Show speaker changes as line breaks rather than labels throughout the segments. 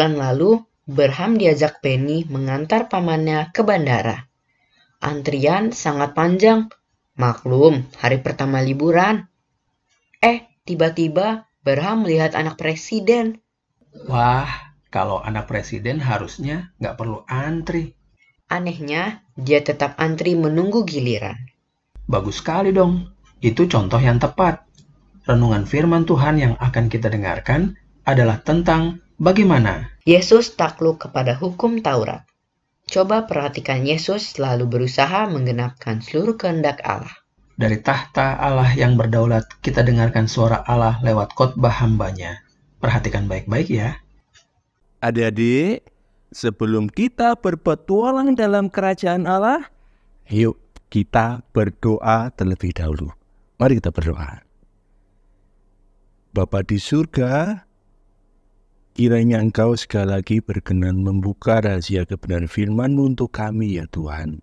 Bulan lalu, Berham diajak Penny mengantar pamannya ke bandara. Antrian sangat panjang. Maklum, hari pertama liburan. Tiba-tiba Berham melihat anak presiden.
Wah, kalau anak presiden harusnya nggak perlu antri.
Anehnya, dia tetap antri menunggu giliran.
Bagus sekali dong. Itu contoh yang tepat. Renungan firman Tuhan yang akan kita dengarkan adalah tentang bagaimana
Yesus takluk kepada hukum Taurat. Coba perhatikan Yesus selalu berusaha menggenapkan seluruh kehendak Allah.
dari tahta Allah yang berdaulat kita dengarkan suara Allah lewat khotbah hambanya. Perhatikan baik-baik ya.
Adik-adik, sebelum kita berpetualang dalam kerajaan Allah, yuk kita berdoa terlebih dahulu. Mari kita berdoa. Bapa di surga, kiranya Engkau sekali lagi berkenan membuka rahasia kebenaran firman-Mu untuk kami ya Tuhan.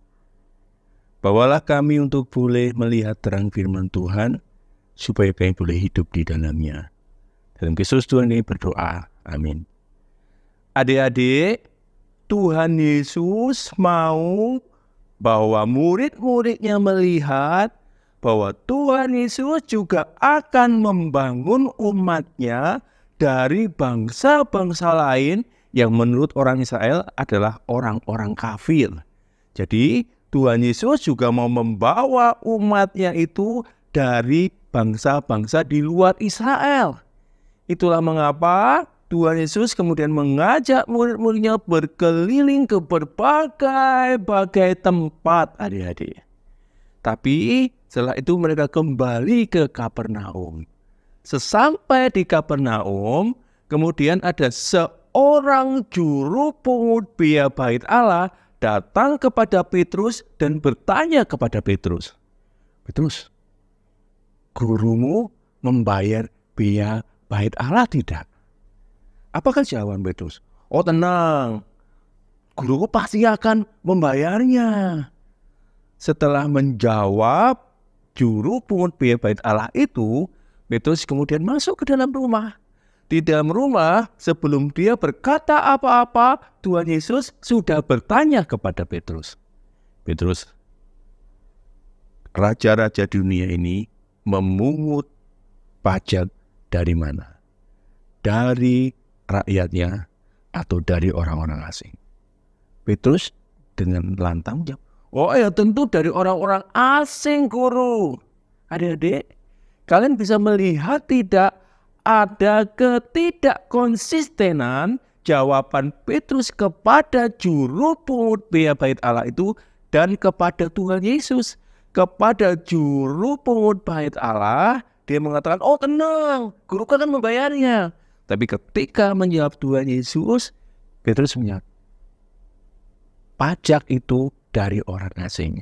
Bawalah kami untuk boleh melihat terang firman Tuhan, supaya kami boleh hidup di dalamnya. Dalam Kristus Tuhan kami berdoa. Amin. Adik-adik, Tuhan Yesus mau bahwa murid-muridnya melihat bahwa Tuhan Yesus juga akan membangun umatnya dari bangsa-bangsa lain yang menurut orang Israel adalah orang-orang kafir. Jadi Tuhan Yesus juga mau membawa umatnya itu dari bangsa-bangsa di luar Israel. Itulah mengapa Tuhan Yesus kemudian mengajak murid-muridnya berkeliling ke berbagai tempat, adik-adik. Tapi setelah itu mereka kembali ke Kapernaum. Sesampai di Kapernaum, kemudian ada seorang juru pungut biaya bait Allah datang kepada Petrus dan bertanya kepada Petrus, "Petrus, gurumu membayar biaya bait Allah tidak?" Apakah jawaban Petrus? "Oh tenang, guruku pasti akan membayarnya." Setelah menjawab juru pungut biaya bait Allah itu, Petrus kemudian masuk ke dalam rumah. Di dalam rumah, sebelum dia berkata apa-apa, Tuhan Yesus sudah bertanya kepada Petrus. "Petrus, raja-raja dunia ini memungut pajak dari mana? Dari rakyatnya atau dari orang-orang asing?" Petrus dengan lantang jawab, "Oh ya tentu dari orang-orang asing, guru." Adik-adik, kalian bisa melihat tidak ada ketidakkonsistenan jawaban Petrus kepada juru pungut biaya bait Allah itu dan kepada Tuhan Yesus. Kepada juru pungut bait Allah, dia mengatakan, "Oh tenang, guru akan membayarnya." Tapi ketika menjawab Tuhan Yesus, Petrus menyatakan, pajak itu dari orang asing.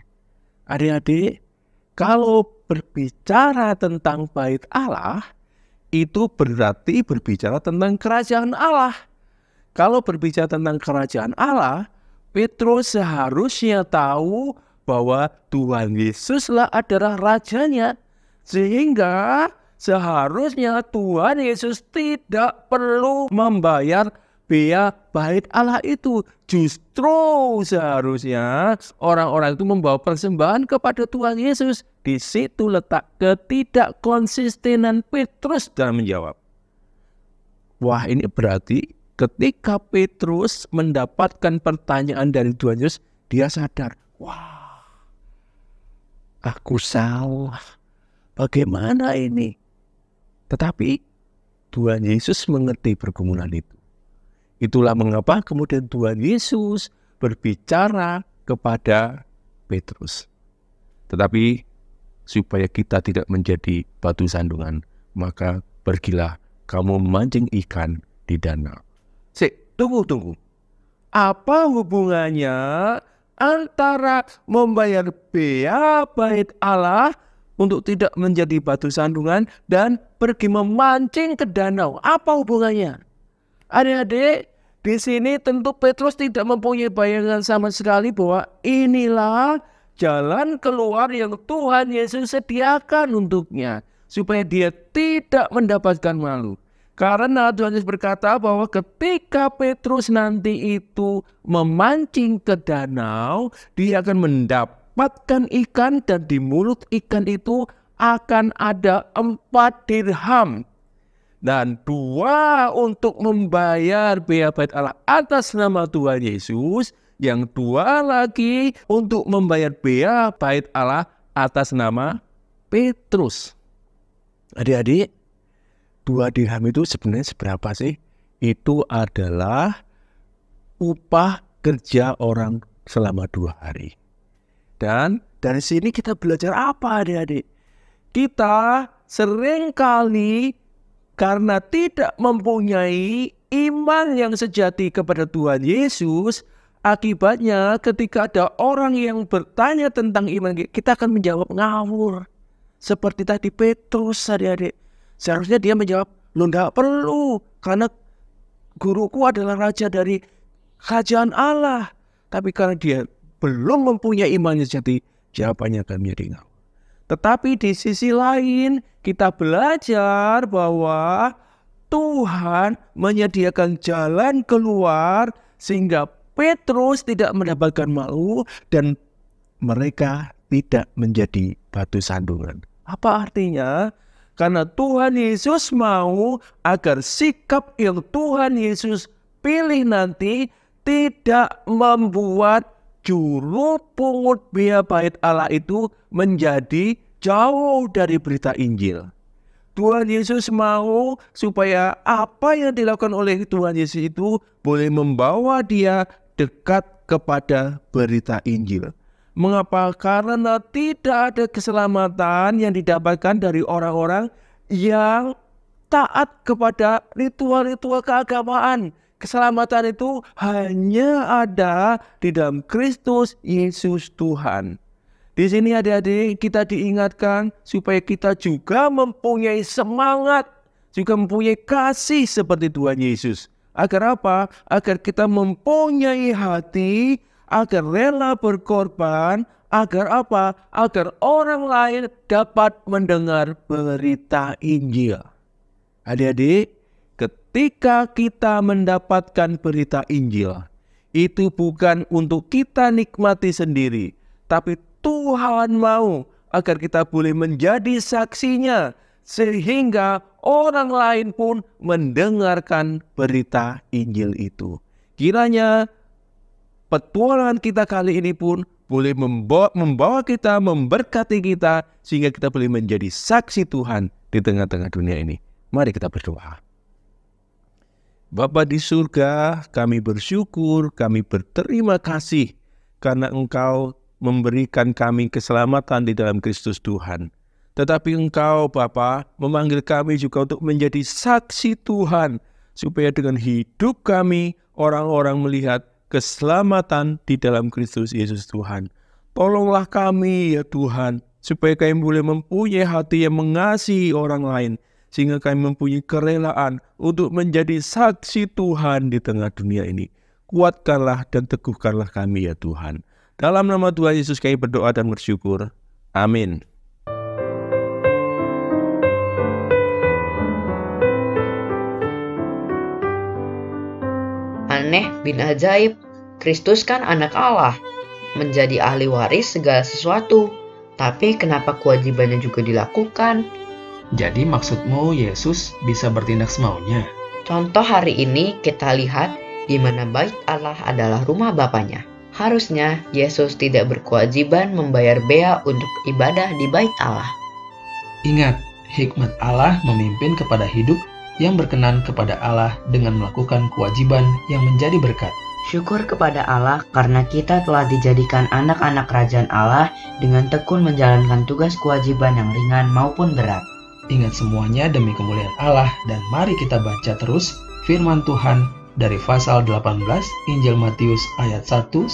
Adik-adik, kalau berbicara tentang bait Allah, itu berarti berbicara tentang kerajaan Allah. Kalau berbicara tentang kerajaan Allah, Petrus seharusnya tahu bahwa Tuhan Yesuslah adalah rajanya. Sehingga seharusnya Tuhan Yesus tidak perlu membayar biaya bait Allah itu. Justru seharusnya orang-orang itu membawa persembahan kepada Tuhan Yesus. Di situ letak ketidakkonsistenan Petrus dalam menjawab. Wah, ini berarti ketika Petrus mendapatkan pertanyaan dari Tuhan Yesus, dia sadar, wah, aku salah. Bagaimana ini? Tetapi Tuhan Yesus mengerti pergumulan itu. Itulah mengapa kemudian Tuhan Yesus berbicara kepada Petrus. Tetapi supaya kita tidak menjadi batu sandungan, maka pergilah kamu memancing ikan di danau. Tunggu. Apa hubungannya antara membayar biaya bait Allah untuk tidak menjadi batu sandungan dan pergi memancing ke danau? Apa hubungannya? Adik-adik, di sini tentu Petrus tidak mempunyai bayangan sama sekali bahwa inilah jalan keluar yang Tuhan Yesus sediakan untuknya, supaya dia tidak mendapatkan malu. Karena Tuhan Yesus berkata bahwa ketika Petrus nanti itu memancing ke danau, dia akan mendapatkan ikan dan di mulut ikan itu akan ada 4 dirham. Dan 2 untuk membayar bea bait Allah atas nama Tuhan Yesus. Yang 2 lagi untuk membayar bea bait Allah atas nama Petrus. Adik-adik, 2 dirham itu sebenarnya seberapa sih? Itu adalah upah kerja orang selama 2 hari. Dan dari sini kita belajar apa adik-adik? Kita seringkali karena tidak mempunyai iman yang sejati kepada Tuhan Yesus, akibatnya ketika ada orang yang bertanya tentang iman, kita akan menjawab ngawur. Seperti tadi Petrus adik-adik. Seharusnya dia menjawab, "Lo enggak perlu, karena guruku adalah raja dari kerajaan Allah." Tapi karena dia belum mempunyai iman yang sejati, jawabannya akan menjadi ngawur. Tetapi di sisi lain, kita belajar bahwa Tuhan menyediakan jalan keluar sehingga Petrus tidak mendapatkan malu dan mereka tidak menjadi batu sandungan. Apa artinya? Karena Tuhan Yesus mau agar sikap yang Tuhan Yesus pilih nanti tidak membuat juru pungut bea bait Allah itu menjadi jauh dari berita Injil. Tuhan Yesus mau supaya apa yang dilakukan oleh Tuhan Yesus itu boleh membawa dia dekat kepada berita Injil. Mengapa? Karena tidak ada keselamatan yang didapatkan dari orang-orang yang taat kepada ritual-ritual keagamaan. Keselamatan itu hanya ada di dalam Kristus Yesus Tuhan. Di sini adik-adik kita diingatkan supaya kita juga mempunyai semangat, juga mempunyai kasih seperti Tuhan Yesus. Agar apa? Agar kita mempunyai hati, agar rela berkorban, agar apa? Agar orang lain dapat mendengar berita Injil. Adik-adik, ketika kita mendapatkan berita Injil, itu bukan untuk kita nikmati sendiri, tapi Tuhan mau agar kita boleh menjadi saksinya, sehingga orang lain pun mendengarkan berita Injil itu. Kiranya petualangan kita kali ini pun boleh membawa kita, memberkati kita, sehingga kita boleh menjadi saksi Tuhan di tengah-tengah dunia ini. Mari kita berdoa. Bapa di surga, kami bersyukur, kami berterima kasih karena Engkau memberikan kami keselamatan di dalam Kristus Tuhan. Tetapi Engkau Bapa memanggil kami juga untuk menjadi saksi Tuhan, supaya dengan hidup kami orang-orang melihat keselamatan di dalam Kristus Yesus Tuhan. Tolonglah kami ya Tuhan, supaya kami boleh mempunyai hati yang mengasihi orang lain, sehingga kami mempunyai kerelaan untuk menjadi saksi Tuhan di tengah dunia ini. Kuatkanlah dan teguhkanlah kami ya Tuhan. Dalam nama Tuhan Yesus kami berdoa dan bersyukur. Amin.
Aneh bin ajaib, Kristus kan anak Allah, menjadi ahli waris segala sesuatu. Tapi kenapa kewajibannya juga dilakukan?
Jadi maksudmu Yesus bisa bertindak semaunya?
Contoh hari ini kita lihat di mana bait Allah adalah rumah Bapanya. Harusnya Yesus tidak berkewajiban membayar bea untuk ibadah di bait Allah.
Ingat, hikmat Allah memimpin kepada hidup yang berkenan kepada Allah dengan melakukan kewajiban yang menjadi berkat.
Syukur kepada Allah karena kita telah dijadikan anak-anak kerajaan Allah dengan tekun menjalankan tugas kewajiban yang ringan maupun berat.
Ingat semuanya demi kemuliaan Allah, dan mari kita baca terus firman Tuhan dari pasal 18 Injil Matius ayat 1-4.